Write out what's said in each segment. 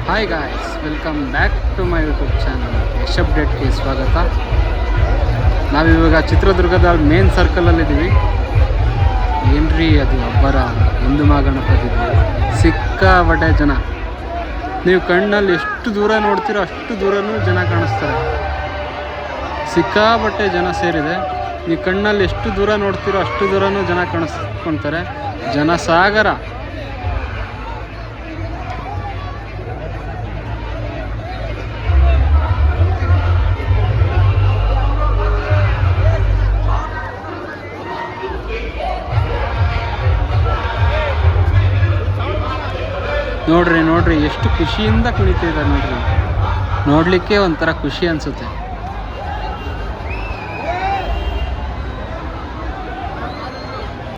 Hi guys, welcome back to my YouTube channel Yash ಅಪ್ಡೇಟ್ಗೆ ಸ್ವಾಗತ. ನಾವಿವಾಗ ಚಿತ್ರದುರ್ಗದ ಮೇನ್ ಸರ್ಕಲಲ್ಲಿದ್ದೀವಿ. ಏನ್ರಿ ಅದು ಅಬ್ಬರ ಹಿಂದೂ ಮಹಾ ಗಣಪತಿ ಸಿಕ್ಕಾಪಟ್ಟೆ ಜನ. ನೀವು ಕಣ್ಣಲ್ಲಿ ಎಷ್ಟು ದೂರ ನೋಡ್ತೀರೋ ಅಷ್ಟು ದೂರನೂ ಜನ ಕಾಣಿಸ್ತಾರೆ. ಸಿಕ್ಕಾಪಟ್ಟೆ ಜನ ಸೇರಿದೆ. ನೀವು ಕಣ್ಣಲ್ಲಿ ಎಷ್ಟು ದೂರ ನೋಡ್ತೀರೋ ಅಷ್ಟು ದೂರನೂ ಜನ ಕಾಣಿಸ್ಕೊಳ್ತಾರೆ. ಜನಸಾಗರ. ನೋಡ್ರಿ ಎಷ್ಟು ಖುಷಿಯಿಂದ ಕುಣಿತಿದ್ದಾರೆ ನೋಡ್ರಿ. ನೋಡಲಿಕ್ಕೆ ಒಂಥರ ಖುಷಿ ಅನಿಸುತ್ತೆ.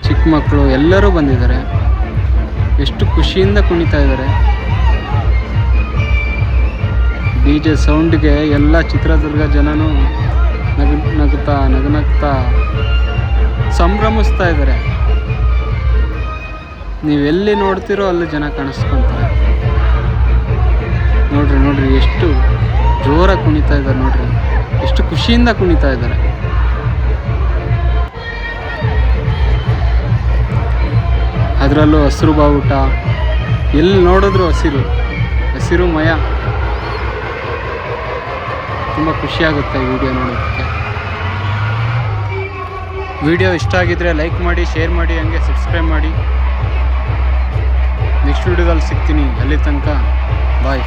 ಚಿಕ್ಕ ಮಕ್ಕಳು ಎಲ್ಲರೂ ಬಂದಿದ್ದಾರೆ. ಎಷ್ಟು ಖುಷಿಯಿಂದ ಕುಣಿತಾ ಇದ್ದಾರೆ. DJ ಸೌಂಡ್ಗೆ ಎಲ್ಲ ಚಿತ್ರದುರ್ಗ ಜನನೂ ನಗುತ್ತಾ ಸಂಭ್ರಮಿಸ್ತಾ ಇದ್ದಾರೆ. ನೀವೆಲ್ಲಿ ನೋಡ್ತೀರೋ ಅಲ್ಲಿ ಜನ ಕಾಣಿಸ್ಕೊತಾರೆ. ನೋಡ್ರಿ ಎಷ್ಟು ಜೋರಾಗಿ ಕುಣಿತಾ ಇದ್ದಾರೆ. ನೋಡ್ರಿ ಎಷ್ಟು ಖುಷಿಯಿಂದ ಕುಣಿತಾ ಇದ್ದಾರೆ. ಅದರಲ್ಲೂ ಹಸಿರು ಬಾವುಟ, ಎಲ್ಲಿ ನೋಡಿದ್ರು ಹಸಿರುಮಯ. ತುಂಬ ಖುಷಿಯಾಗುತ್ತೆ ಈ ವಿಡಿಯೋ ನೋಡೋದಕ್ಕೆ. ವಿಡಿಯೋ ಇಷ್ಟ ಆಗಿದ್ರೆ ಲೈಕ್ ಮಾಡಿ, ಶೇರ್ ಮಾಡಿ, ಹಂಗೆ ಸಬ್ಸ್ಕ್ರೈಬ್ ಮಾಡಿ. ನೆಕ್ಸ್ಟ್ ವಿಡಿಯೋದಲ್ಲಿ ಸಿಗ್ತೀನಿ. ಅಲ್ಲಿ ತನಕ bye.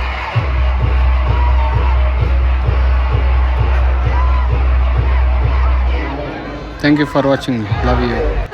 Thank you for watching. Love you.